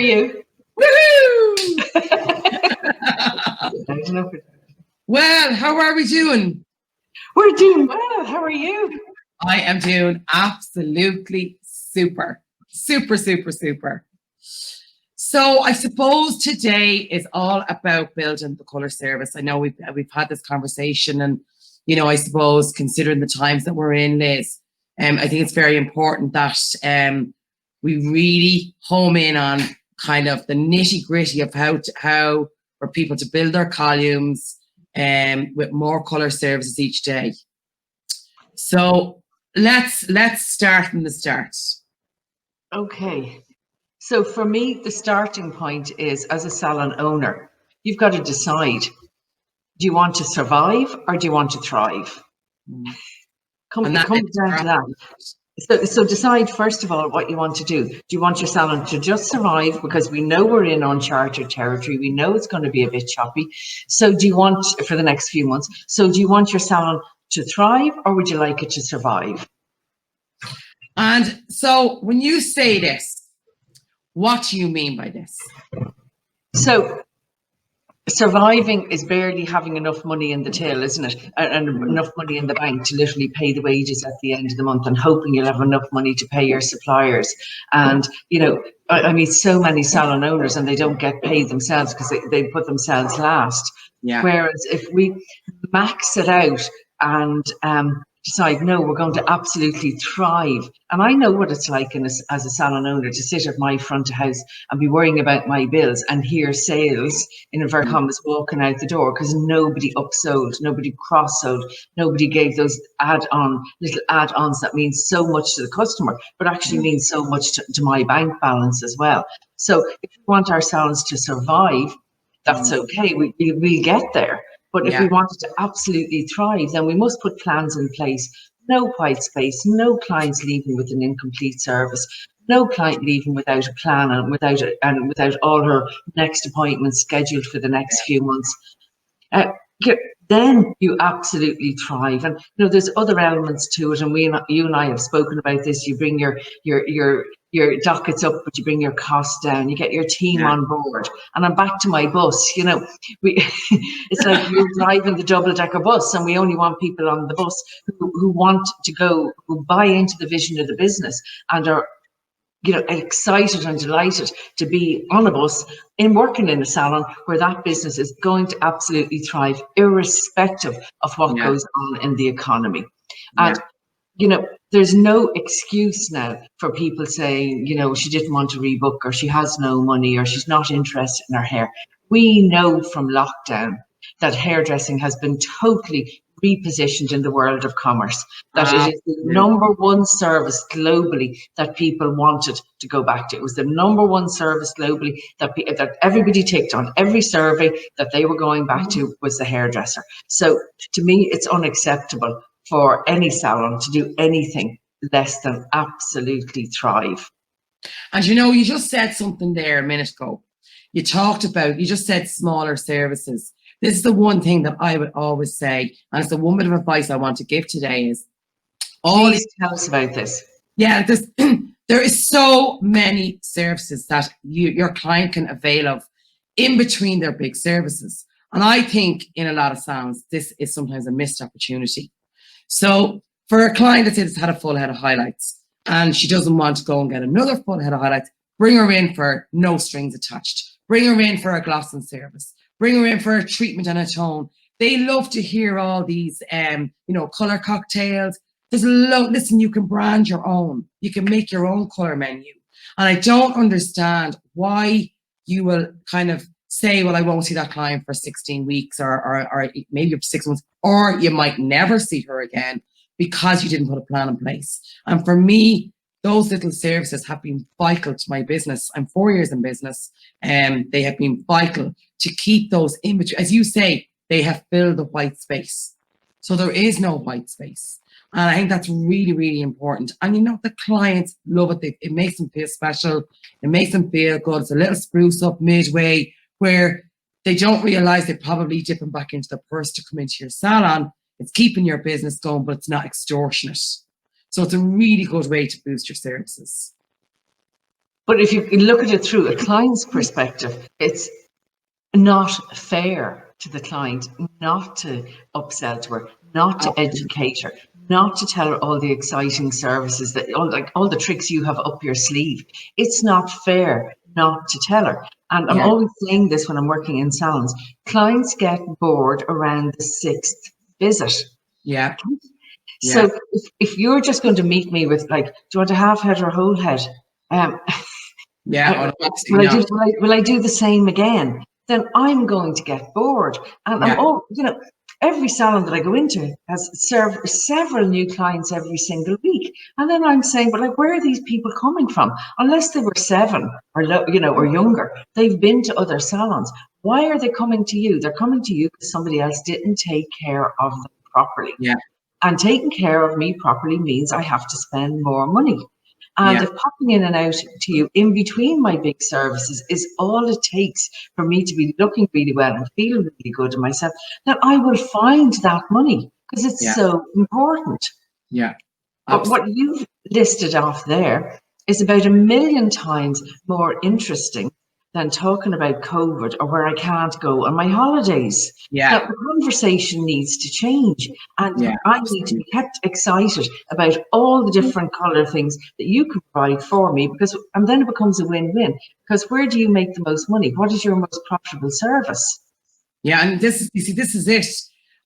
You. Woohoo! Well, how are we doing? We're doing well. How are you? I am doing absolutely super. Super, super, super. So I suppose today is all about building the colour service. I know we've had this conversation, and I suppose considering the times that we're in, Liz, I think it's very important that we really home in on kind of the nitty gritty of how for people to build their columns with more colour services each day. So let's start from the start. Okay. So for me, the starting point is, as a salon owner, you've got to decide, do you want to survive or do you want to thrive? It comes down to that. So decide, first of all, what you want to do. Do you want your salon to just survive? Because we know we're in uncharted territory. We know it's going to be a bit choppy. So do you want, for the next few months, so do you want your salon to thrive, or would you like it to survive? And so when you say this, what do you mean by this? So surviving is barely having enough money in the till, isn't it? And enough money in the bank to literally pay the wages at the end of the month, and hoping you'll have enough money to pay your suppliers. And, I meet so many salon owners and they don't get paid themselves because they put themselves last. Yeah. Whereas if we max it out and decide, no, we're going to absolutely thrive. And I know what it's like as a salon owner to sit at my front of house and be worrying about my bills and hear sales, in inverted commas, walking out the door because nobody upsold, nobody cross-sold, nobody gave those little add-ons that mean so much to the customer, but actually mean so much to my bank balance as well. So if we want our salons to survive, that's okay, we'll get there. But if we wanted to absolutely thrive, then we must put plans in place. No white space, no clients leaving with an incomplete service, no client leaving without a plan and without all her next appointments scheduled for the next few months. Then you absolutely thrive. And there's other elements to it, and you and I have spoken about this. You bring your dockets up, but you bring your costs down. You get your team on board. And I'm back to my bus. It's like you're driving the double-decker bus, and we only want people on the bus who want to go, who buy into the vision of the business and are excited and delighted to be on a bus and working in a salon where that business is going to absolutely thrive, irrespective of what goes on in the economy. And there's no excuse now for people saying, she didn't want to rebook, or she has no money, or she's not interested in her hair. We know from lockdown that hairdressing has been totally repositioned in the world of commerce, that it is the number one service globally that people wanted to go back to. It was the number one service globally that everybody ticked on. Every survey that they were going back to was the hairdresser. So to me, it's unacceptable for any salon to do anything less than absolutely thrive. And you just said something there a minute ago. You just said smaller services. This is the one thing that I would always say, and it's the one bit of advice I want to give today is, please tell us about this. Yeah, there is so many services that your client can avail of in between their big services. And I think in a lot of salons, this is sometimes a missed opportunity. So for a client that has had a full head of highlights and she doesn't want to go and get another full head of highlights, bring her in for no strings attached. Bring her in for a glossing service. Bring her in for a treatment and a tone. They love to hear all these, colour cocktails. Listen, you can brand your own. You can make your own colour menu. And I don't understand why you will kind of say, well, I won't see that client for 16 weeks or maybe up to 6 months, or you might never see her again because you didn't put a plan in place. And for me, those little services have been vital to my business. I'm 4 years in business, and they have been vital to keep those in between. As you say, they have filled the white space. So there is no white space. And I think that's really, really important. And the clients love it. It makes them feel special. It makes them feel good. It's a little spruce up midway where they don't realize they're probably dipping back into the purse to come into your salon. It's keeping your business going, but it's not extortionate. So it's a really good way to boost your services. But if you look at it through a client's perspective, it's not fair to the client not to upsell to her, not to educate her, not to tell her all the exciting services that all the tricks you have up your sleeve. It's not fair not to tell her. And I'm always saying this when I'm working in salons. Clients get bored around the 6th visit. Yeah. So if you're just going to meet me with like, do you want a half head or a whole head? Will I do the same again? Then I'm going to get bored. And I'm all, every salon that I go into has several new clients every single week. And then I'm saying, but like, where are these people coming from? Unless they were 7 or, or younger, they've been to other salons. Why are they coming to you? They're coming to you because somebody else didn't take care of them properly. Yeah. And taking care of me properly means I have to spend more money. And if popping in and out to you in between my big services is all it takes for me to be looking really well and feel really good to myself, then I will find that money because it's so important. Yeah. But what you've listed off there is about 1 million times more interesting than talking about COVID or where I can't go on my holidays. Yeah. Now, the conversation needs to change, and I need to be kept excited about all the different colour things that you can provide for me, and then it becomes a win-win. Because where do you make the most money? What is your most profitable service? Yeah, and this is it.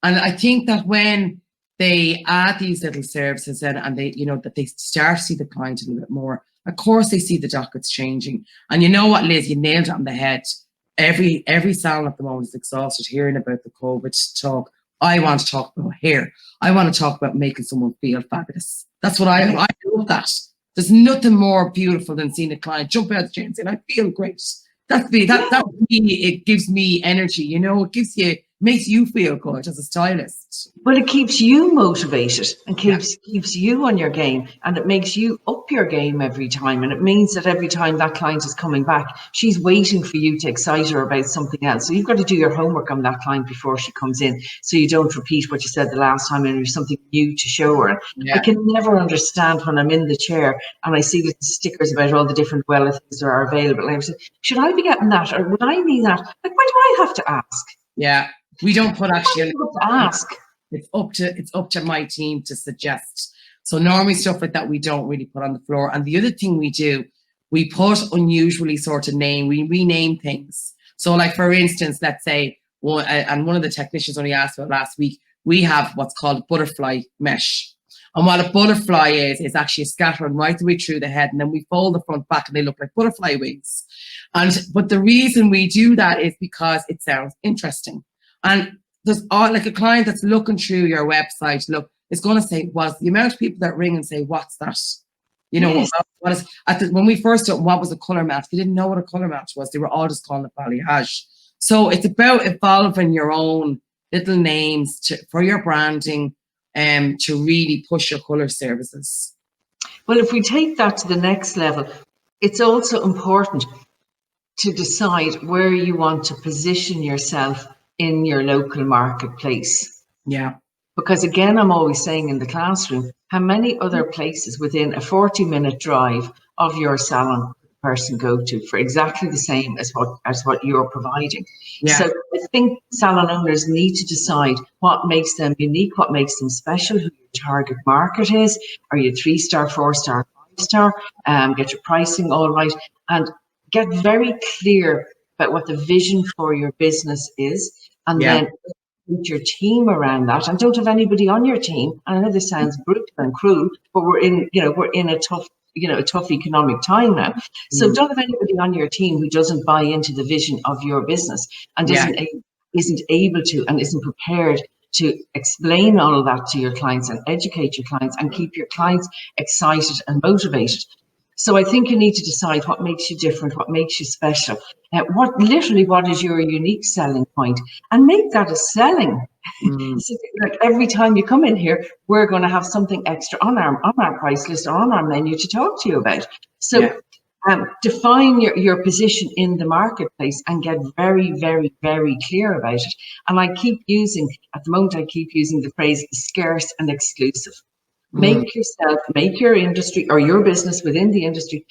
And I think that when they add these little services and they, that they start to see the client a little bit more, of course they see the dockets changing. And you know what, Liz, you nailed it on the head. Every salon at the moment is exhausted hearing about the COVID talk. I want to talk about hair. I want to talk about making someone feel fabulous. That's what I love that. There's nothing more beautiful than seeing a client jump out of the chair and saying, I feel great. That it gives me energy, it makes you feel good as a stylist. Well, it keeps you motivated and keeps you on your game, and it makes you up your game every time. And it means that every time that client is coming back, she's waiting for you to excite her about something else. So you've got to do your homework on that client before she comes in, so you don't repeat what you said the last time and there's something new to show her. I can never understand when I'm in the chair and I see the stickers about all the different Wella things that are available. And I say, should I be getting that or would I need that? Like, why do I have to ask? Yeah, we don't put actually ask. It's up to my team to suggest. So normally stuff like that we don't really put on the floor. And the other thing we do, we put unusually sort of name. We rename things. So like for instance, let's say, and one of the technicians only asked about last week, we have what's called butterfly mesh. And what a butterfly is actually a scattering right the way through the head, and then we fold the front back and they look like butterfly wings. But the reason we do that is because it sounds interesting. And there's like a client that's looking through your website, it's going to say, well, the amount of people that ring and say, what's that? Yes. What is when we first did, what was a colour match? They didn't know what a colour match was. They were all just calling it balayage. So it's about evolving your own little names for your branding to really push your colour services. Well, if we take that to the next level, it's also important to decide where you want to position yourself in your local marketplace. Yeah. Because again, I'm always saying in the classroom, how many other places within a 40-minute drive of your salon person go to for exactly the same as what you're providing? Yeah. So I think salon owners need to decide what makes them unique, what makes them special, who your target market is. Are you 3-star, 4-star, 5-star? Get your pricing all right and get very clear about what the vision for your business is, and then put your team around that. And don't have anybody on your team. I know this sounds brutal and cruel, but we're in a tough economic time now. So don't have anybody on your team who doesn't buy into the vision of your business and isn't able to and isn't prepared to explain all of that to your clients and educate your clients and keep your clients excited and motivated. So I think you need to decide what makes you different, what makes you special, what is your unique selling point, and make that a selling. So, like every time you come in here, we're going to have something extra on our price list or on our menu to talk to you about. So define your position in the marketplace and get very, very, very clear about it. And at the moment I keep using the phrase scarce and exclusive. Make your industry or your business within the industry,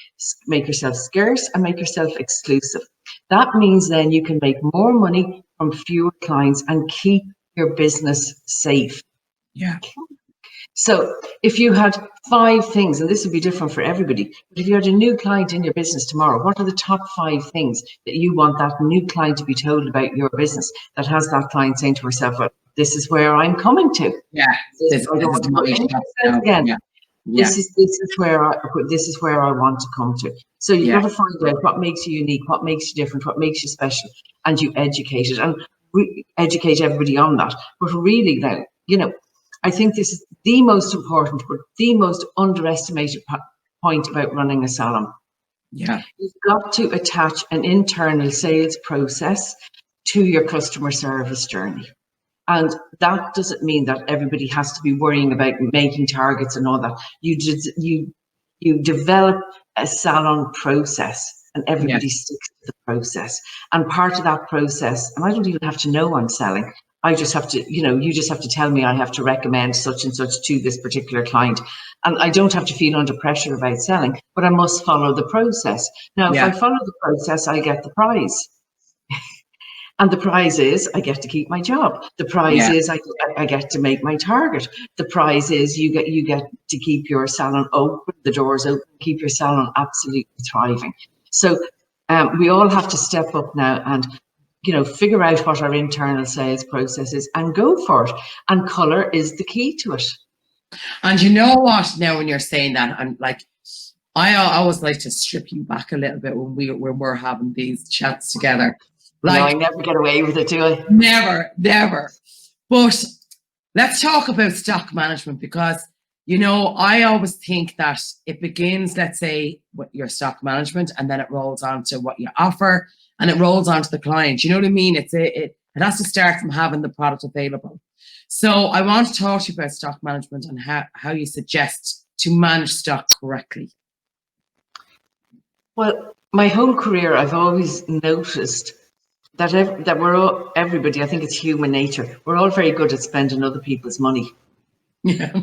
make yourself scarce and make yourself exclusive. That means then you can make more money from fewer clients and keep your business safe. Yeah. So if you had 5 things, and this would be different for everybody, but if you had a new client in your business tomorrow, what are the top 5 things that you want that new client to be told about your business that has that client saying to herself, well, this is where I'm coming to. Yeah. I don't want to go anywhere again. Yeah. This is where I want to come to. So you've got to find out what makes you unique, what makes you different, what makes you special, and you educate it and educate everybody on that. But really now, I think this is the most important, but the most underestimated point about running a salon. Yeah. You've got to attach an internal sales process to your customer service journey. And that doesn't mean that everybody has to be worrying about making targets and all that. You develop a salon process and everybody sticks to the process. And part of that process, and I don't even have to know I'm selling. I just have to, you just have to tell me I have to recommend such and such to this particular client. And I don't have to feel under pressure about selling, but I must follow the process. Now, if I follow the process, I get the prize. And the prize is I get to keep my job. The prize is I get to make my target. The prize is you get to keep your salon open, the doors open, keep your salon absolutely thriving. So we all have to step up now and figure out what our internal sales process is and go for it. And colour is the key to it. And you know what? Now, when you're saying that, I'm like, I always like to strip you back a little bit when we're having these chats together. Like, no, I never get away with it, do I? Never. But let's talk about stock management because, I always think that it begins, let's say, with your stock management, and then it rolls on to what you offer, and it rolls on to the client. You know what I mean? It has to start from having the product available. So I want to talk to you about stock management and how you suggest to manage stock correctly. Well, my whole career, I've always noticed that everybody, I think it's human nature, we're all very good at spending other people's money. Yeah,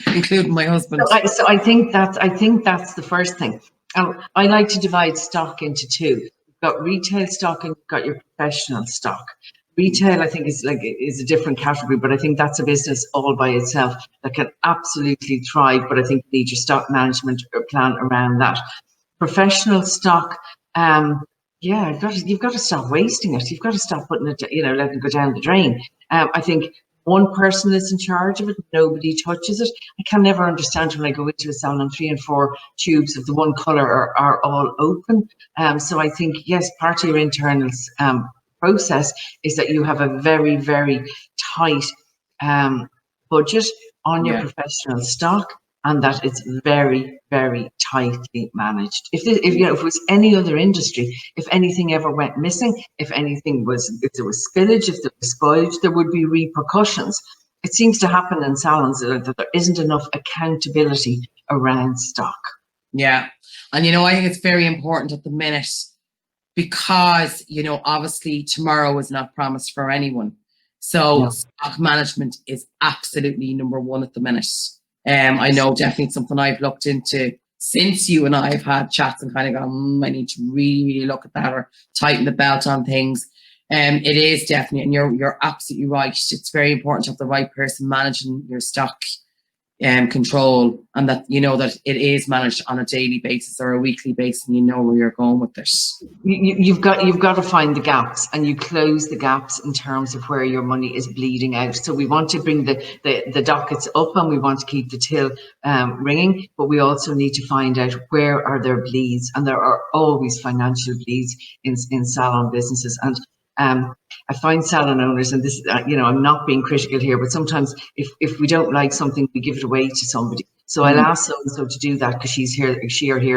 including my husband. So I think that's the first thing. I like to divide stock into 2. You've got retail stock and you've got your professional stock. Retail, I think, is a different category, but I think that's a business all by itself that can absolutely thrive. But I think you need your stock management plan around that. Professional stock, you've got to stop wasting it. You've got to stop putting it, letting it go down the drain. I think one person is in charge of it. Nobody touches it. I can never understand when I go into a salon and 3 and 4 tubes of the one colour are all open. So I think, yes, part of your internal process is that you have a very, very tight budget on your professional stock, and that it's very, very tightly managed. If it was any other industry, if anything ever went missing, if there was spillage, if there was spoilage, there would be repercussions. It seems to happen in salons that there isn't enough accountability around stock. Yeah, and I think it's very important at the minute because obviously tomorrow is not promised for anyone. So stock management is absolutely number 1 at the minute. I know definitely something I've looked into since you and I have had chats and kind of gone, I need to really look at that or tighten the belt on things. It is definitely, and you're absolutely right. It's very important to have the right person managing your stock control, and that that it is managed on a daily basis or a weekly basis, and you know where you're going with this. You've got to find the gaps, and you close the gaps in terms of where your money is bleeding out. So we want to bring the dockets up, and we want to keep the till ringing, but we also need to find out where are there bleeds, and there are always financial bleeds in salon businesses. And I find salon owners, and this, I'm not being critical here, but sometimes if we don't like something, we give it away to somebody. So I'll ask so and so to do that because she or he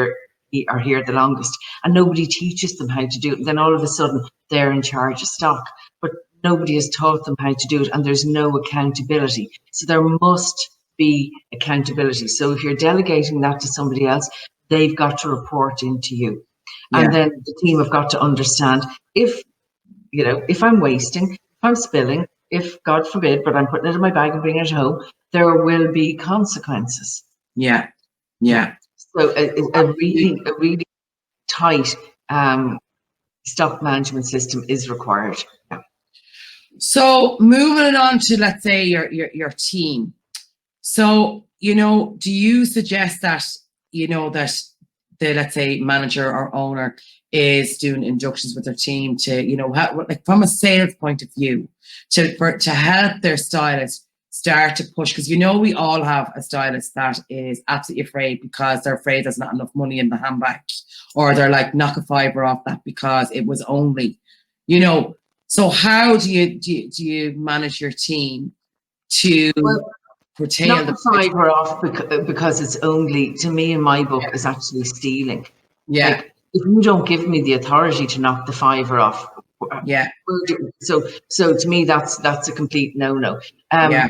are here the longest, and nobody teaches them how to do it. And then all of a sudden they're in charge of stock, but nobody has taught them how to do it, and there's no accountability. So there must be accountability. So if you're delegating that to somebody else, they've got to report into you. And then the team have got to understand if I'm wasting, if I'm spilling, if God forbid, but I'm putting it in my bag and bringing it home, there will be consequences. Yeah. So a really tight stock management system is required. Yeah. So moving on to, let's say, your team. So, do you suggest that, that the, let's say, manager or owner is doing inductions with their team to, like from a sales point of view, to help their stylist start to push? Because, we all have a stylist that is absolutely afraid because they're afraid there's not enough money in the handbag, or they're like, knock a fiver off that because it was only, So how do you manage your team to curtail knock the fiver off because it's only, to me in my book, is actually stealing. Yeah. Like, if you don't give me the authority to knock the fiver off, yeah. So to me, that's a complete no-no. Yeah.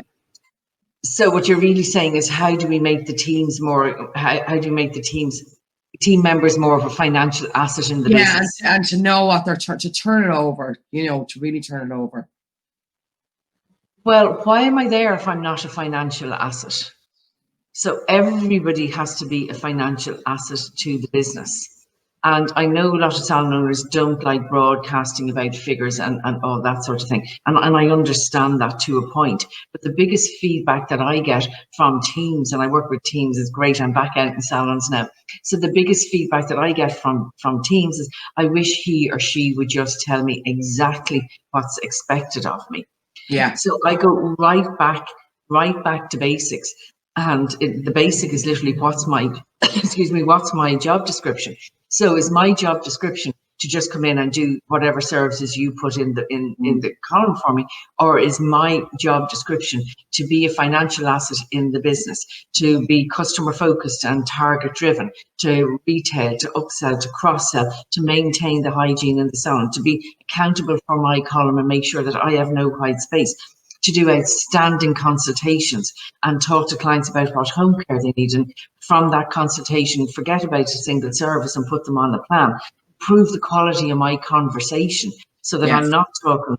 So what you're really saying is, how do we make the teams more? How do you make the team members more of a financial asset in the business? And to know what they're to turn it over, to really turn it over. Well, why am I there if I'm not a financial asset? So everybody has to be a financial asset to the business. And I know a lot of salon owners don't like broadcasting about figures and all that sort of thing. And I understand that to a point. But the biggest feedback that I get from teams, and I work with teams, is great. I'm back out in salons now. So the biggest feedback that I get from teams is, I wish he or she would just tell me exactly what's expected of me. Yeah. So I go right back to basics. And the basic is literally, what's my job description? So is my job description to just come in and do whatever services you put in the column for me, or is my job description to be a financial asset in the business, to be customer focused and target driven, to retail, to upsell, to cross sell, to maintain the hygiene in the salon, to be accountable for my column and make sure that I have no white space, to do outstanding consultations and talk to clients about what home care they need, and from that consultation forget about a single service and put them on a plan. Improve the quality of my conversation so that I'm not talking,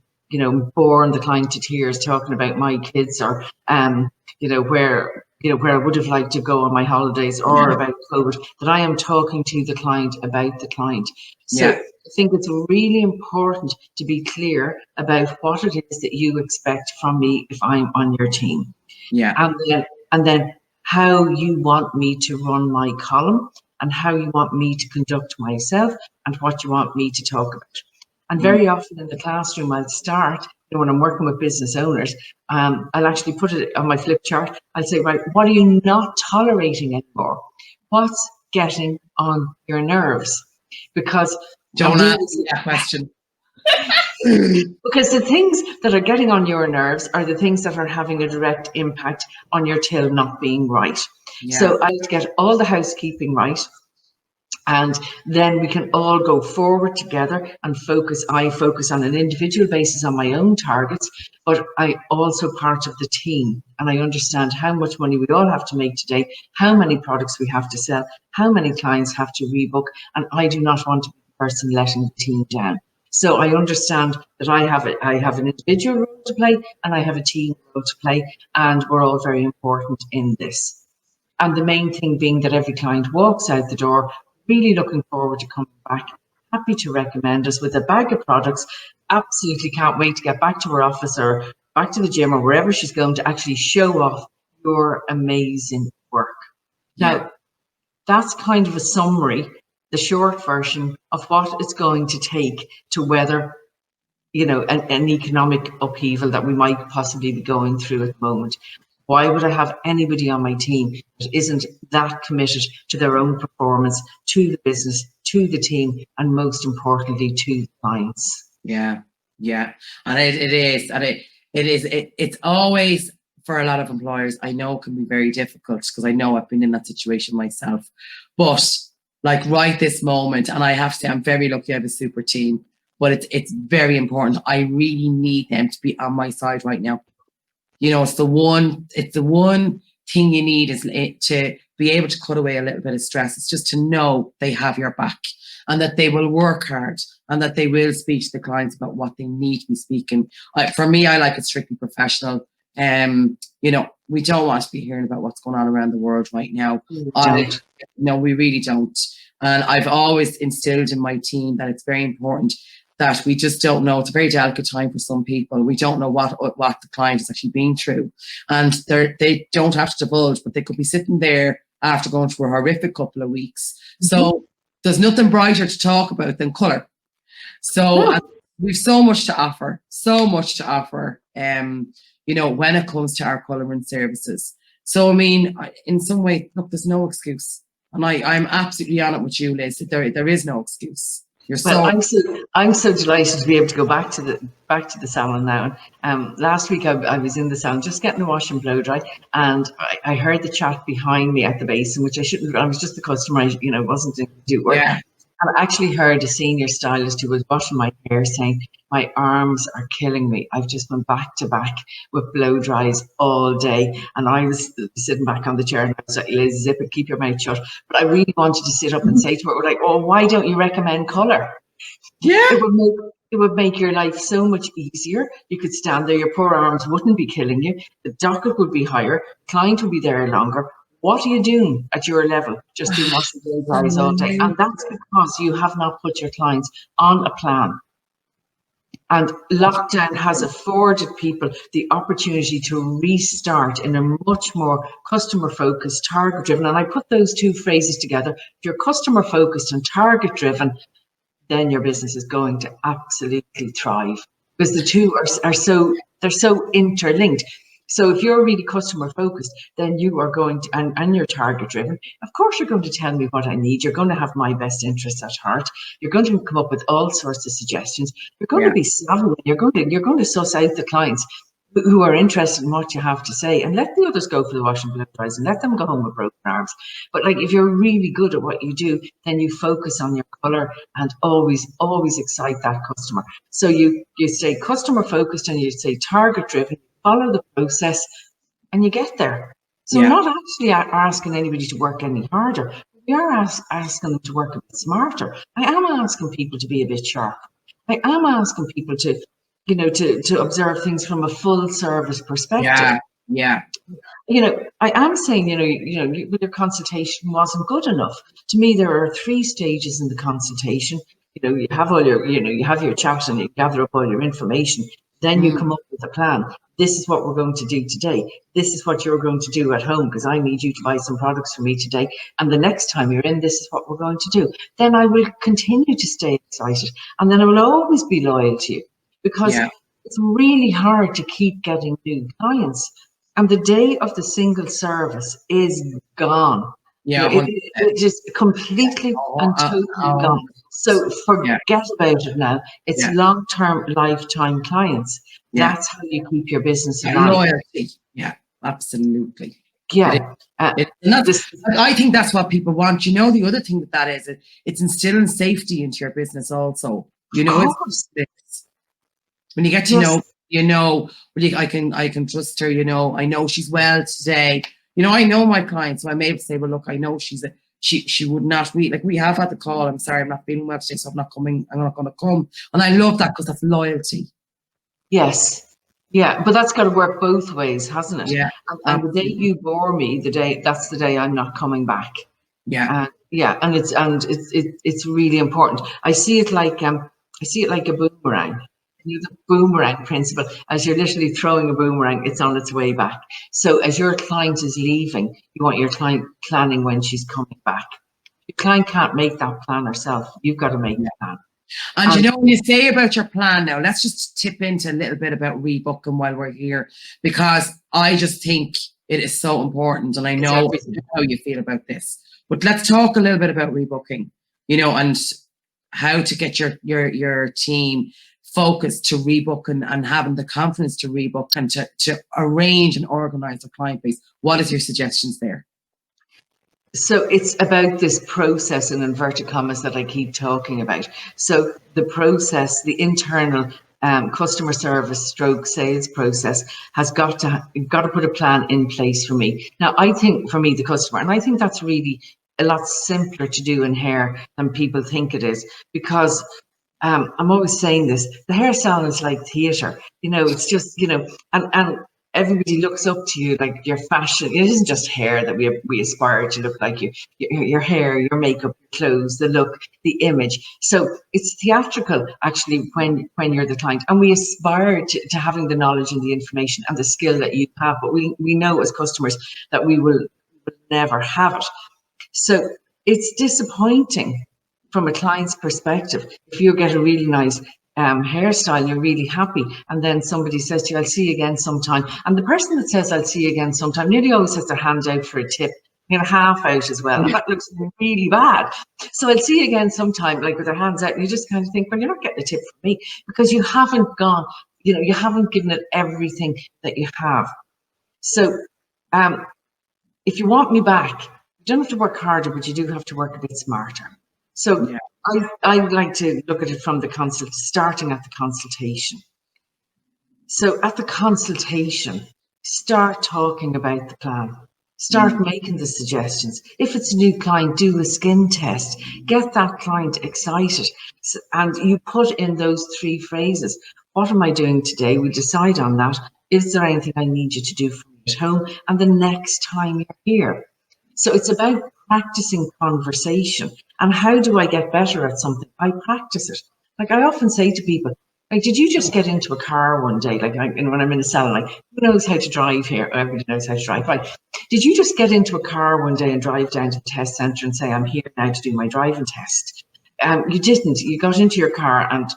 boring the client to tears, talking about my kids, or where I would have liked to go on my holidays, or about COVID, that I am talking to the client about the client. So I think it's really important to be clear about what it is that you expect from me if I'm on your team. Yeah. And then how you want me to run my column, and how you want me to conduct myself, and what you want me to talk about. And very often in the classroom, I'll start, when I'm working with business owners, I'll actually put it on my flip chart. I'll say, right, what are you not tolerating anymore? What's getting on your nerves? Because don't answer that question. Because the things that are getting on your nerves are the things that are having a direct impact on your till not being right. Yeah. So I have to get all the housekeeping right, and then we can all go forward together and focus. I focus on an individual basis on my own targets, but I also part of the team, and I understand how much money we all have to make today, how many products we have to sell, how many clients have to rebook, and I do not want to be the person letting the team down. So I understand that I have an individual role to play, and I have a team role to play, and we're all very important in this. And the main thing being that every client walks out the door really looking forward to coming back, happy to recommend us with a bag of products, absolutely can't wait to get back to her office or back to the gym or wherever she's going to actually show off your amazing work. Now, that's kind of a summary, the short version of what it's going to take to weather, an economic upheaval that we might possibly be going through at the moment. Why would I have anybody on my team that isn't that committed to their own performance, to the business, to the team, and most importantly, to the clients? Yeah. And it's always, for a lot of employers, I know it can be very difficult, because I know I've been in that situation myself. But like right this moment, and I have to say, I'm very lucky I have a super team, but it's very important. I really need them to be on my side right now. It's the one thing you need, is to be able to cut away a little bit of stress. It's just to know they have your back, and that they will work hard, and that they will speak to the clients about what they need to be speaking. For me, I like it strictly professional. You know, we don't want to be hearing about what's going on around the world right now. No, we really don't. And I've always instilled in my team that it's very important that we just don't know. It's a very delicate time for some people. We don't know what the client is actually been through. And they don't have to divulge, but they could be sitting there after going through a horrific couple of weeks. So there's nothing brighter to talk about than colour. So we've so much to offer, you know, when it comes to our colouring services. So, I mean, in some way, look, there's no excuse. And I'm absolutely on it with you, Liz. There is no excuse. I'm so delighted to be able to go back to the salon now. Last week I was in the salon just getting a wash and blow dry, and I heard the chat behind me at the basin, which I shouldn't. I was just the customer, you know, wasn't doing do work. Yeah. And I actually heard a senior stylist who was washing my hair saying, "My arms are killing me. I've just been back to back with blow dries all day." And I was sitting back on the chair and I was like, "Liz, zip it, keep your mouth shut." But I really wanted to sit up and say to her, like, "Oh, why don't you recommend colour?" Yeah. It would make your life so much easier. You could stand there, your poor arms wouldn't be killing you. The docket would be higher. Client would be there longer. What are you doing at your level? Just doing wash and blow dries all day. And that's because you have not put your clients on a plan. And lockdown has afforded people the opportunity to restart in a much more customer focused, target driven. And I put those two phrases together. If you're customer focused and target driven, then your business is going to absolutely thrive, because the two are so interlinked. So if you're really customer focused, then you are going to, and you're target driven, of course you're going to tell me what I need. You're going to have my best interests at heart. You're going to come up with all sorts of suggestions. You're going to be savvy. You're going to suss out the clients who are interested in what you have to say, and let the others go for the wash and blow dries and let them go home with broken arms. But like, if you're really good at what you do, then you focus on your colour and always excite that customer. So you stay customer focused and you stay target driven, follow the process, and you get there. So I'm not actually asking anybody to work any harder. We are asking them to work a bit smarter. I am asking people to be a bit sharper. I am asking people to, you know, to observe things from a full service perspective. Yeah. You know, I am saying, your consultation wasn't good enough. To me, there are 3 stages in the consultation. You know, you have all your, you have your chat and you gather up all your information. Then you come up with a plan. This is what we're going to do today. This is what you're going to do at home, because I need you to buy some products for me today. And the next time you're in, this is what we're going to do. Then I will continue to stay excited. And then I will always be loyal to you, because it's really hard to keep getting new clients. And the day of the single service is gone. Yeah, it just completely and totally gone. So forget about it now. It's long-term, lifetime clients. That's how you keep your business alive. Loyalty. Yeah, absolutely. Yeah. I think that's what people want. You know, the other thing that is, it's instilling safety into your business also. You know, it's when you get to know, I can trust her, you know, I know she's well today. You know, I know my clients, so I'm able to say, well, look, I know she would not read, like, we have had the call, I'm sorry, I'm not feeling well today, so I'm not going to come. And I love that, because that's loyalty. Yes. Yeah, but that's got to work both ways, hasn't it? Yeah. And the day you bore me, that's the day I'm not coming back. Yeah. And it's really important. I see it like a boomerang. The boomerang principle. As you're literally throwing a boomerang, it's on its way back. So as your client is leaving, you want your client planning when she's coming back. Your client can't make that plan herself. You've got to make the plan. And you know, when you say about your plan now, let's just tip into a little bit about rebooking while we're here, because I just think it is so important, and I know how you feel about this. But let's talk a little bit about rebooking, you know, and how to get your team focused to rebook and having the confidence to rebook and to arrange and organize a client base. What is your suggestions there? So it's about this process, in inverted commas, that I keep talking about. So the process, the internal customer service stroke sales process has got to put a plan in place for me. Now, I think for me, the customer, and I think that's really a lot simpler to do in hair than people think it is, because I'm always saying this, the hair salon is like theatre, you know, it's just, you know, and everybody looks up to you, like your fashion. It isn't just hair that we aspire to look like you. Your hair, your makeup, your clothes, the look, the image. So it's theatrical actually when you're the client, and we aspire to having the knowledge and the information and the skill that you have, but we know as customers that we will never have it. So it's disappointing from a client's perspective if you get a really nice hairstyle, you're really happy, and then somebody says to you, I'll see you again sometime. And the person that says I'll see you again sometime nearly always has their hand out for a tip, half out as well. And that looks really bad. So I'll see you again sometime, like with their hands out, and you just kind of think, well, you're not getting a tip from me because you haven't gone, you haven't given it everything that you have. So if you want me back, you don't have to work harder, but you do have to work a bit smarter. So yeah. I like to look at it from starting at the consultation. So at the consultation, start talking about the plan. Start making the suggestions. If it's a new client, do a skin test. Get that client excited. And you put in those 3 phrases. What am I doing today? We decide on that. Is there anything I need you to do for me at home? And the next time you're here. So it's about practicing conversation. And how do I get better at something? I practice it. Like I often say to people, like, did you just get into a car one day? Like when I'm in a salon, like, who knows how to drive here? Everybody knows how to drive, right? Did you just get into a car one day and drive down to the test centre and say, I'm here now to do my driving test? You didn't. You got into your car and,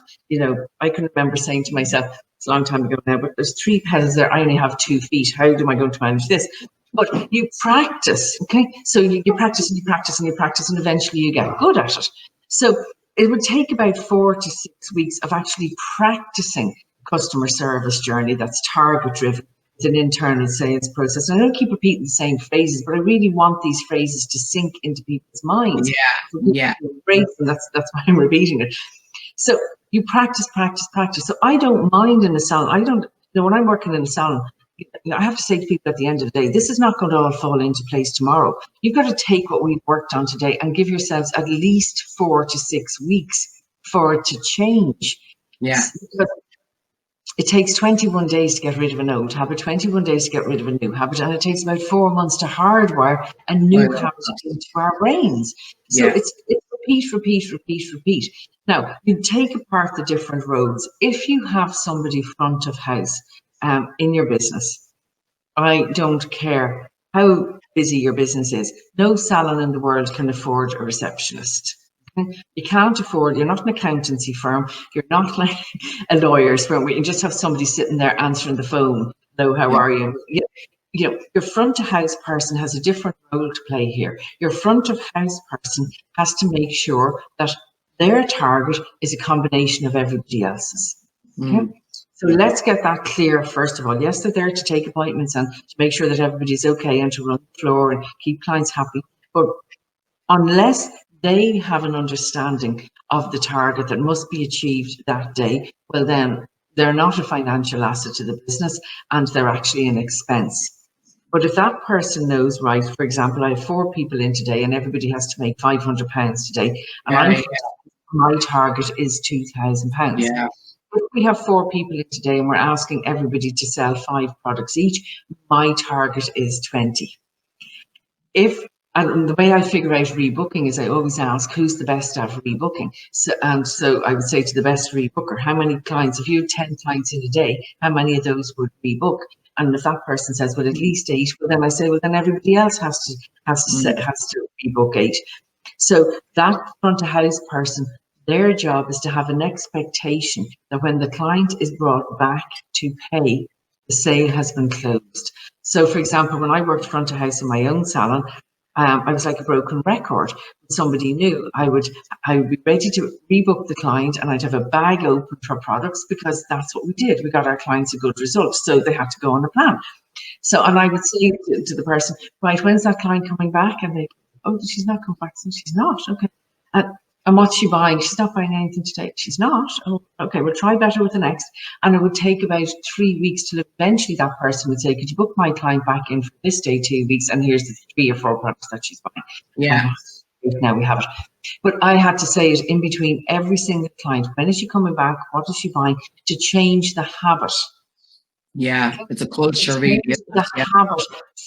I can remember saying to myself, it's a long time ago now, but there's 3 pedals there. I only have 2 feet. How am I going to manage this? But you practice, okay? So you practice and you practice and you practice, and eventually you get good at it. So it would take about 4 to 6 weeks of actually practicing customer service journey that's target driven. It's an internal sales process. And I don't keep repeating the same phrases, but I really want these phrases to sink into people's minds. Yeah. That's why I'm repeating it. So you practice. So I don't mind in a salon. When I'm working in a salon, I have to say to people at the end of the day, this is not going to all fall into place tomorrow. You've got to take what we've worked on today and give yourselves at least 4 to 6 weeks for it to change. Yeah. Because it takes 21 days to get rid of an old habit, 21 days to get rid of a new habit, and it takes about 4 months to hardwire a new habit into our brains. So it's repeat. Now, you take apart the different roads. If you have somebody front of house in your business, I don't care how busy your business is. No salon in the world can afford a receptionist. You can't afford, you're not an accountancy firm, you're not like a lawyer's firm where you just have somebody sitting there answering the phone. Hello, how are you? Your front of house person has a different role to play here. Your front of house person has to make sure that their target is a combination of everybody else's. Okay? So let's get that clear first of all. Yes, they're there to take appointments and to make sure that everybody's okay and to run the floor and keep clients happy. But unless they have an understanding of the target that must be achieved that day, well then they're not a financial asset to the business and they're actually an expense. But if that person knows, right, for example, I have 4 people in today and everybody has to make £500 today, and my target is £2,000. Yeah. If we have 4 people in today and we're asking everybody to sell 5 products each, my target is 20. And the way I figure out rebooking is I always ask who's the best at rebooking. So I would say to the best rebooker, how many clients, if you had 10 clients in a day, how many of those would rebook? And if that person says, well, at least 8, well, then I say, well, then everybody else has to rebook 8. So that front of house person, their job is to have an expectation that when the client is brought back to pay, the sale has been closed. So, for example, when I worked front of house in my own salon, I was like a broken record. Somebody knew I would be ready to rebook the client and I'd have a bag open for products because that's what we did. We got our clients a good result. So they had to go on a plan. So, and I would say to the person, right, when's that client coming back? And they, oh, she's not coming back. So she's not. Okay. And what's she buying? She's not buying anything today. She's not. Oh, okay, we'll try better with the next. And it would take about 3 weeks till eventually that person would say, could you book my client back in for this day, 2 weeks? And here's the 3 or 4 products that she's buying. Yeah. Now we have it. But I had to say it in between every single client. When is she coming back? What is she buying? To change the habit. Yeah, it's a culture, really. Change the Yeah, habit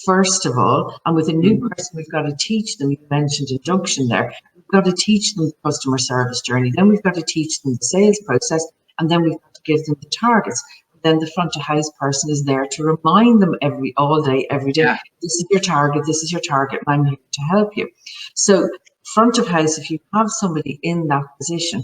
first of all, and with a new person, we've got to teach them. You mentioned induction there. We've got to teach them the customer service journey. Then we've got to teach them the sales process, and then we've got to give them the targets. Then the front of house person is there to remind them all day, every day. yeah, This is your target. This is your target, and I'm here to help you. So, front of house, if you have somebody in that position,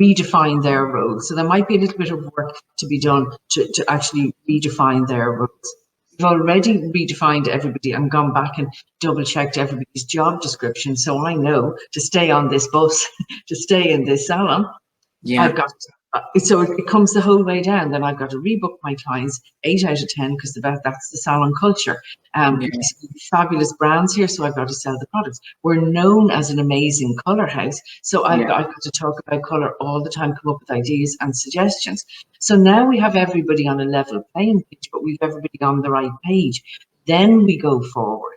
redefine their role. So there might be a little bit of work to be done to actually redefine their roles. We've already redefined everybody and gone back and double checked everybody's job description. So I know to stay on this bus, to stay in this salon, yeah, I've got, so it comes the whole way down. Then I've got to rebook my clients 8 out of 10 because that's the salon culture. yeah, Fabulous brands here, so I've got to sell the products. We're known as an amazing colour house, so I've got to talk about colour all the time, come up with ideas and suggestions. So now we have everybody on a level playing page, but we've everybody on the right page. Then we go forward.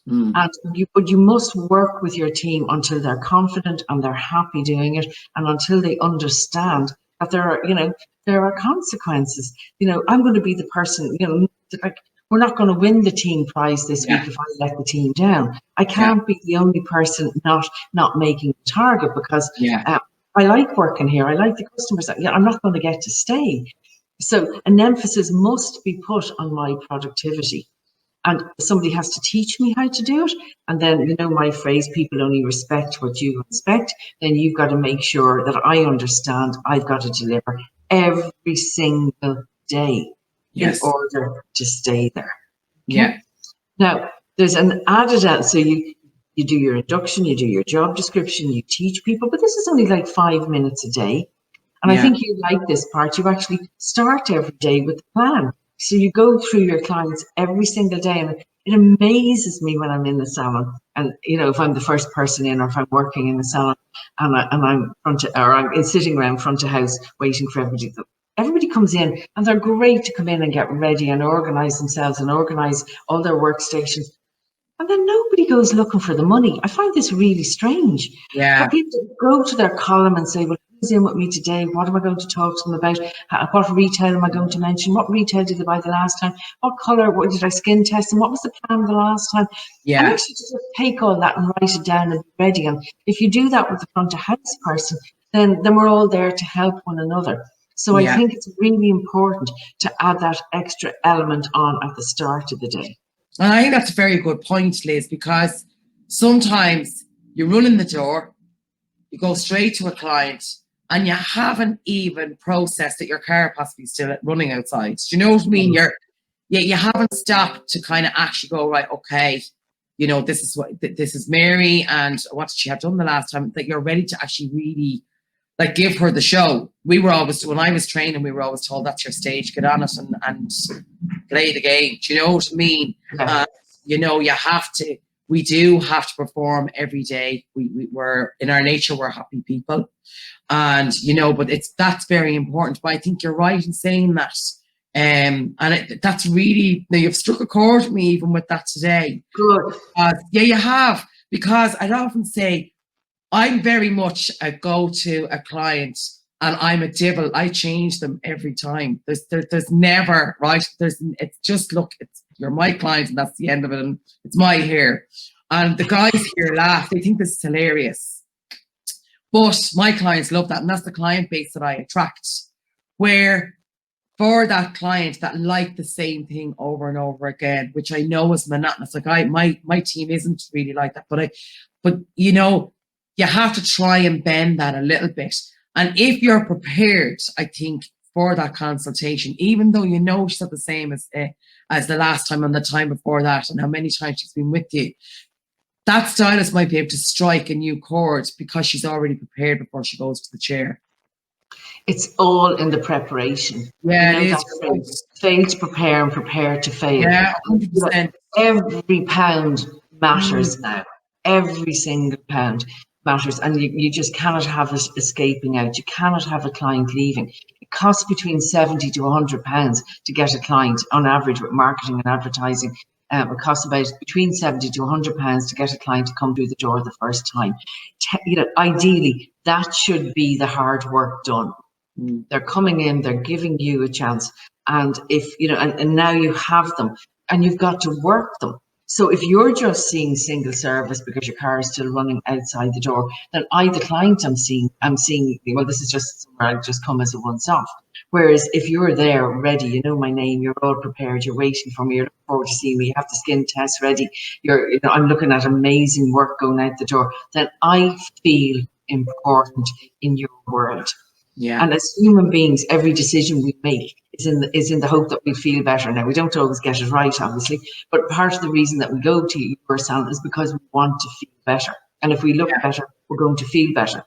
And you must work with your team until they're confident and they're happy doing it, and until they understand that there are consequences. I'm going to be the person. Like, we're not going to win the team prize this week if I let the team down. I can't be the only person not making the target because I like working here. I like the customers. I'm not going to get to stay. So an emphasis must be put on my productivity. And somebody has to teach me how to do it. And then, my phrase, people only respect what you expect. Then you've got to make sure that I understand I've got to deliver every single day in order to stay there. Okay? yeah, Now, there's an added, so you do your induction, you do your job description, you teach people, but this is only like 5 minutes a day. And I think you like this part. You actually start every day with a plan. So you go through your clients every single day, and it amazes me when I'm in the salon. And if I'm the first person in, or if I'm working in the salon, and I'm sitting around front of house waiting for everybody. Everybody comes in, and they're great to come in and get ready and organise themselves and organise all their workstations. And then nobody goes looking for the money. I find this really strange. yeah, People go to their column and say, well, who's in with me today? What am I going to talk to them about? What retail am I going to mention? What retail did they buy the last time? What colour? What did I skin test? And what was the plan the last time? And actually just take all that and write it down and be ready. And if you do that with the front of house person, then we're all there to help one another. So I think it's really important to add that extra element on at the start of the day. And I think that's a very good point, Liz, because sometimes you run in the door, you go straight to a client, and you haven't even processed that your car possibly still running outside. Do you know what I mean? You haven't stopped to kind of actually go, right, okay, this is Mary, and what did she have done the last time? That you're ready to actually really give her the show. We were always, when I was training, we were always told that's your stage, get on it and play the game. Do you know what I mean? We do have to perform every day. We're in our nature, we're happy people. And, but that's very important. But I think you're right in saying that. That's really, you've struck a chord with me even with that today. Good. You have, because I'd often say, I'm very much a go-to a client, and I'm a devil. I change them every time. There's never, right? It's just, look, you're my client, and that's the end of it, and it's my hair. And the guys here laugh. They think this is hilarious. But my clients love that, and that's the client base that I attract. Where for that client that like the same thing over and over again, which I know is monotonous. Like my team isn't really like that, but you have to try and bend that a little bit. And if you're prepared, I think, for that consultation, even though she's not the same as the last time and the time before that, and how many times she's been with you, that stylist might be able to strike a new chord because she's already prepared before she goes to the chair. It's all in the preparation. Yeah, it is. Fail to prepare and prepare to fail. Yeah, 100%. Every pound matters now. Every single pound matters, and you just cannot have it escaping out. You cannot have a client leaving. It costs between £70 to £100 to get a client on average with marketing and advertising. It costs about between £70 to £100 to get a client to come through the door the first time. Ideally, that should be the hard work done. They're coming in, they're giving you a chance. And if, and now you have them and you've got to work them. So if you're just seeing single service because your car is still running outside the door, then the client I'm seeing, well, this is just somewhere I'll just come as a once off. Whereas if you're there ready, you know my name, you're all prepared, you're waiting for me, you're looking forward to seeing me, you have the skin test ready, I'm looking at amazing work going out the door, then I feel important in your world. Yeah. And as human beings, every decision we make is in the hope that we feel better. Now, we don't always get it right, obviously, but part of the reason that we go to your salon is because we want to feel better. And if we look better, we're going to feel better.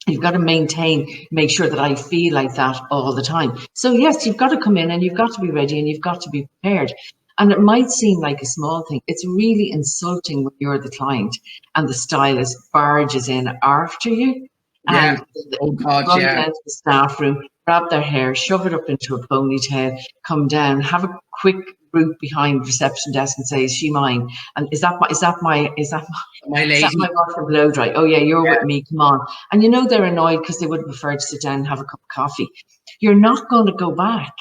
You've got to make sure that I feel like that all the time. So yes, you've got to come in and you've got to be ready and you've got to be prepared. And it might seem like a small thing. It's really insulting when you're the client and the stylist barges in after you. Yeah. And run down to the staff room, grab their hair, shove it up into a ponytail, come down, have a quick route behind the reception desk and say, "Is she mine? And is that my lady? Is that my wash and blow dry? Oh yeah, you're with me. Come on." And they're annoyed because they would prefer to sit down and have a cup of coffee. You're not going to go back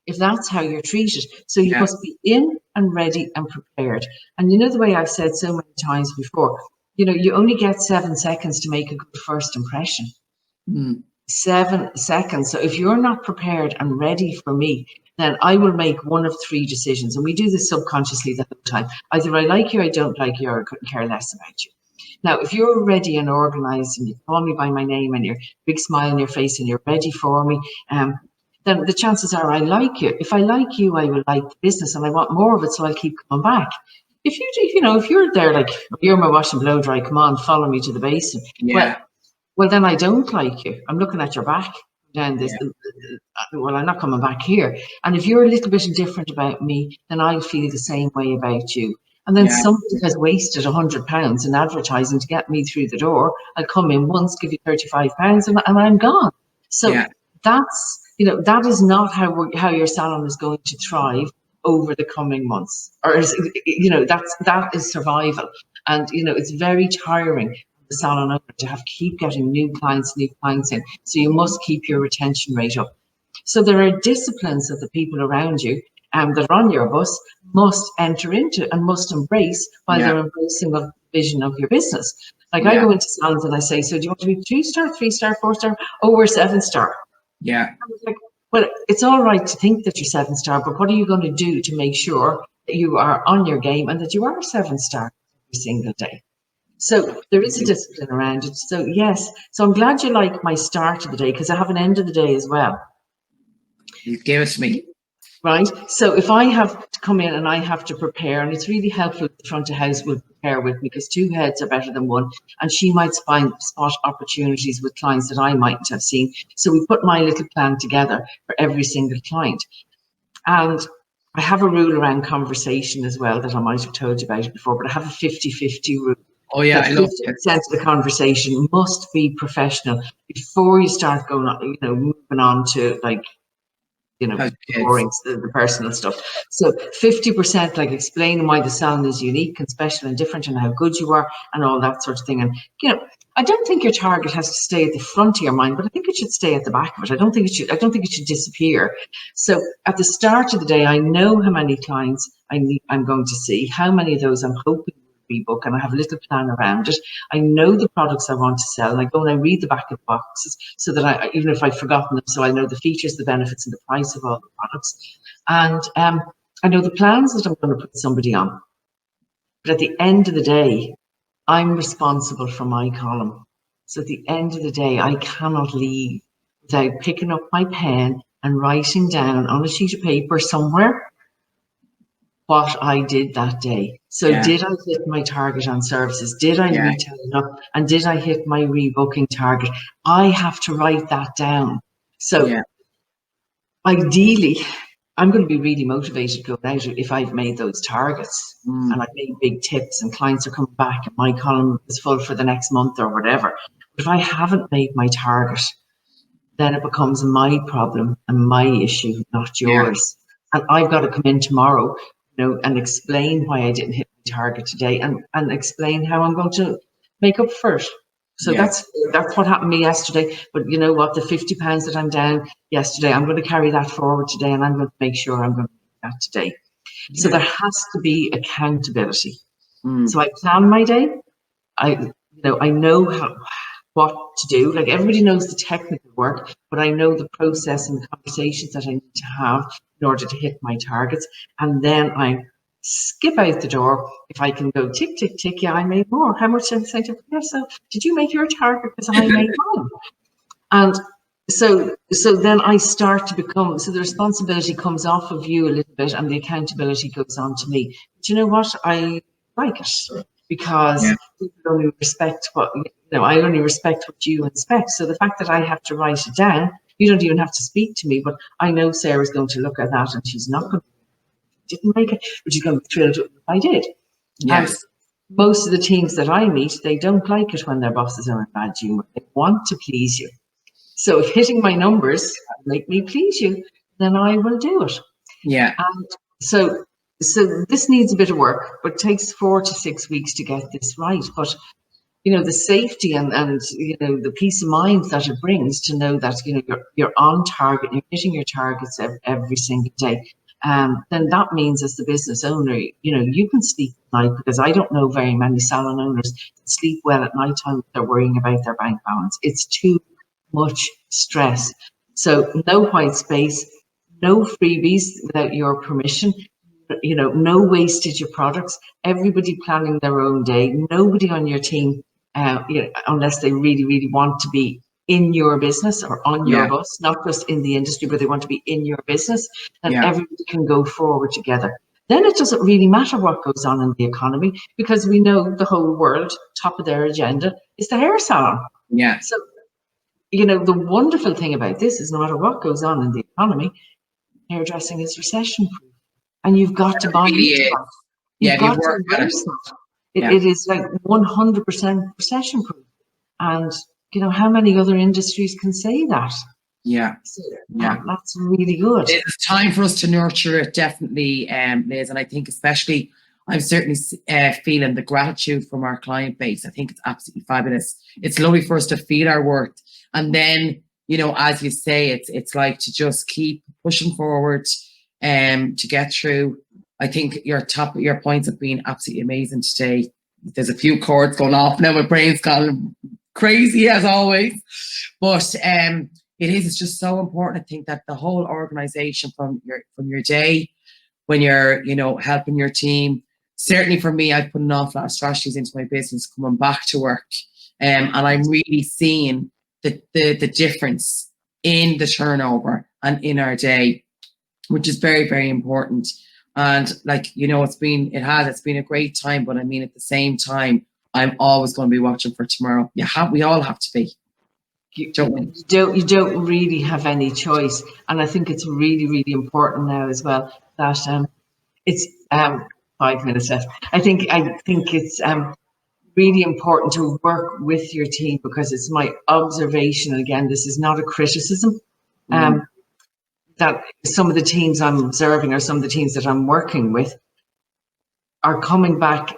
if that's how you're treated. So you must be in and ready and prepared. And the way I've said so many times before, you only get 7 seconds to make a good first impression. 7 seconds. So if you're not prepared and ready for me, then I will make one of 3 decisions. And we do this subconsciously the whole time. Either I like you, I don't like you, or I couldn't care less about you. Now, if you're ready and organized and you call me by my name and your big smile on your face and you're ready for me, then the chances are I like you. If I like you, I will like the business and I want more of it, so I'll keep coming back. If you're there like, "You're my wash and blow dry, come on, follow me to the basin." Well, then I don't like you. I'm looking at your back down this. Well, I'm not coming back here. And if you're a little bit indifferent about me, then I'll feel the same way about you. And then somebody has wasted £100 in advertising to get me through the door. I'll come in once, give you £35, and I'm gone. So that's, that is not how your salon is going to thrive over the coming months. Or, that is survival. And, it's very tiring the salon owner to keep getting new clients in. So you must keep your retention rate up. So there are disciplines that the people around you that are on your bus must enter into and must embrace while they're embracing the vision of your business. Like I go into salons and I say, "So do you want to be 2-star, 3-star, 4-star? Oh, we're 7-star." Yeah. I was like, well, it's all right to think that you're 7-star, but what are you going to do to make sure that you are on your game and that you are 7-star every single day? So there is a discipline around it. So yes, so I'm glad you like my start of the day because I have an end of the day as well. You give it to me. Right. So if I have to come in and I have to prepare, and it's really helpful if the front of house will prepare with me because 2 heads are better than 1, and she might spot opportunities with clients that I mightn't have seen. So we put my little plan together for every single client. And I have a rule around conversation as well that I might have told you about it before, but I have a 50-50 rule. Oh yeah, I love 50% of the conversation must be professional before you start going on, moving on to boring, the personal stuff. So 50% like explaining why the salon is unique and special and different and how good you are and all that sort of thing. And I don't think your target has to stay at the front of your mind, but I think it should stay at the back of it. I don't think it should disappear. So at the start of the day, I know how many clients I'm going to see, how many of those I'm hoping rebook, and I have a little plan around it. I know the products I want to sell, and I go and I read the back of the boxes so that even if I've forgotten them, so I know the features, the benefits, and the price of all the products. And I know the plans that I'm going to put somebody on. But at the end of the day, I'm responsible for my column. So at the end of the day, I cannot leave without picking up my pen and writing down on a sheet of paper somewhere what I did that day. So did I hit my target on services? Did I retail enough? And did I hit my rebooking target? I have to write that down. So ideally, I'm going to be really motivated going out if I've made those targets and I've made big tips and clients are coming back and my column is full for the next month or whatever. But if I haven't made my target, then it becomes my problem and my issue, not yours. And I've got to come in tomorrow, and explain why I didn't hit my target today and explain how I'm going to make up for it. So that's what happened to me yesterday. But you know what? The £50 that I'm down yesterday, I'm going to carry that forward today, and I'm going to make sure I'm going to do that today. So there has to be accountability. So I plan my day. I know what to do. Like, everybody knows the technical work, but I know the process and the conversations that I need to have in order to hit my targets. And then I skip out the door. If I can go tick, tick, tick, yeah, I made more. How much did I say to yourself? Did you make your target? Because I made mine. And so then I start to become, so the responsibility comes off of you a little bit, and the accountability goes on to me. But you know what? I like it, because people only respect I only respect what you inspect. So the fact that I have to write it down, you don't even have to speak to me, but I know Sarah's going to look at that, and she's not going to, didn't make it, but she's going to be thrilled if I did. Yes. And most of the teams that I meet, they don't like it when their bosses are in bad humor. They want to please you. So if hitting my numbers make me please you, then I will do it. Yeah. And so this needs a bit of work, but it takes 4 to 6 weeks to get this right. But the safety and the peace of mind that it brings to know that you're on target, you're hitting your targets every single day. Then that means, as the business owner, you can sleep at night, because I don't know very many salon owners that sleep well at night time if they're worrying about their bank balance. It's too much stress. So no white space, no freebies without your permission, no wastage of products, everybody planning their own day, nobody on your team, unless they really, really want to be in your business or on your bus, not just in the industry, but they want to be in your business, and everybody can go forward together. Then it doesn't really matter what goes on in the economy, because we know the whole world, top of their agenda is the hair salon. Yeah. So, the wonderful thing about this is, no matter what goes on in the economy, hairdressing is recession proof, and you've got to buy into that. You've got to embrace that. It is like 100% recession proof. And how many other industries can say that? Yeah. So that's really good. It's time for us to nurture it, definitely, Liz. And I think especially, I'm certainly feeling the gratitude from our client base. I think it's absolutely fabulous. It's lovely for us to feel our worth. And then, as you say, it's like to just keep pushing forward to get through. I think your points have been absolutely amazing today. There's a few chords going off now. My brain's gone crazy as always. But it's just so important, I think, that the whole organization from your day, when you're, helping your team. Certainly for me, I put an awful lot of strategies into my business coming back to work. And I'm really seeing the difference in the turnover and in our day, which is very, very important. And it's been a great time, but I mean, at the same time, I'm always going to be watching for tomorrow. We all have to be. You don't really have any choice. And I think it's really, really important now as well that it's 5 minutes left. I think it's really important to work with your team, because it's my observation, again, this is not a criticism, that some of the teams I'm observing, or some of the teams that I'm working with, are coming back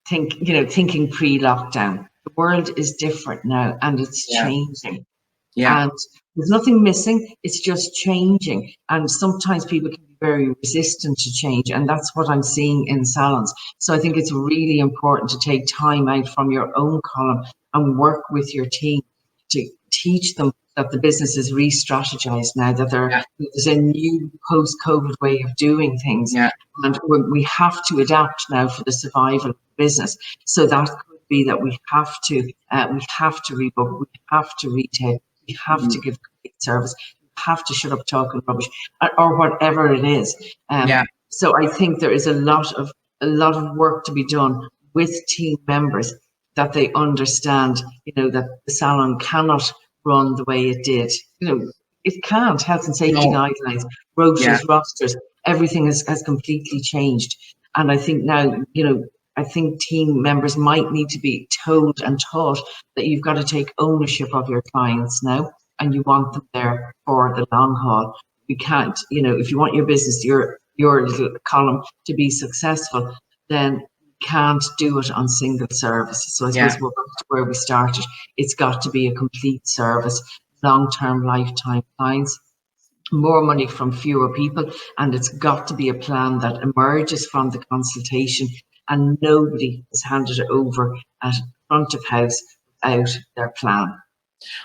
thinking pre-lockdown. The world is different now, and it's changing. And there's nothing missing, it's just changing. And sometimes people can be very resistant to change, and that's what I'm seeing in salons. So I think it's really important to take time out from your own column and work with your team to teach them that the business is re-strategized now, that there's a new post-COVID way of doing things. And we have to adapt now for the survival of the business. So that could be that we have to rebook, we have to retail, we have to give complete service, we have to shut up talking rubbish, or whatever it is. So I think there is a lot of work to be done with team members, that they understand, that the salon cannot run the way it did. It can't. Health and safety guidelines, rosters, everything has completely changed. And I think now, I think team members might need to be told and taught that you've got to take ownership of your clients now, and you want them there for the long haul. You can't, if you want your business, your little column to be successful, then can't do it on single services. So I suppose we're back to where we started. It's got to be a complete service, long-term lifetime clients, more money from fewer people, and it's got to be a plan that emerges from the consultation, and nobody is handed over at front of house without their plan.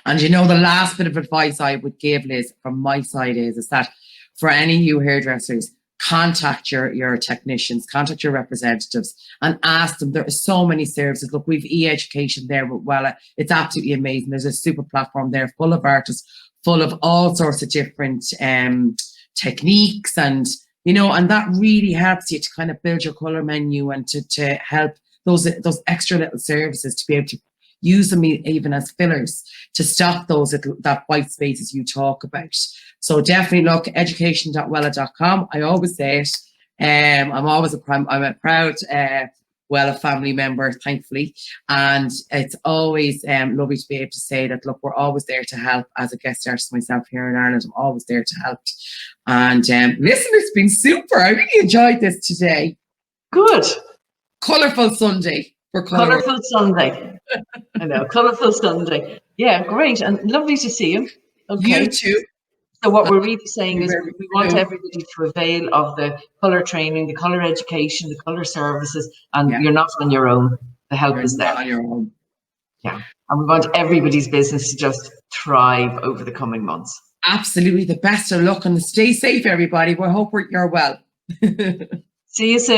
And you know, the last bit of advice I would give, Liz, from my side is that for any new hairdressers, contact your technicians, contact your representatives, and ask them. There are so many services. Look, we've e-education there with Wella. It's absolutely amazing. There's a super platform there full of artists, full of all sorts of different techniques, and and that really helps you to kind of build your colour menu and to help those extra little services to be able to use them even as fillers to stop that white spaces you talk about. So definitely look, education.wella.com. I always say it. I'm a proud Wella family member, thankfully, and it's always lovely to be able to say that. Look, we're always there to help. As a guest artist myself here in Ireland, I'm always there to help. And listen, it's been super. I really enjoyed this today. Good. Colourful Sunday. Colourful Sunday. I know, colourful Sunday. Yeah, great, and lovely to see you. Okay. You too. So what we're really saying is we want everybody to avail of the colour training, the colour education, the colour services, and you're not on your own. The help is there. On your own. Yeah, and we want everybody's business to just thrive over the coming months. Absolutely, the best of luck, and stay safe, everybody. We hope you're well. See you soon.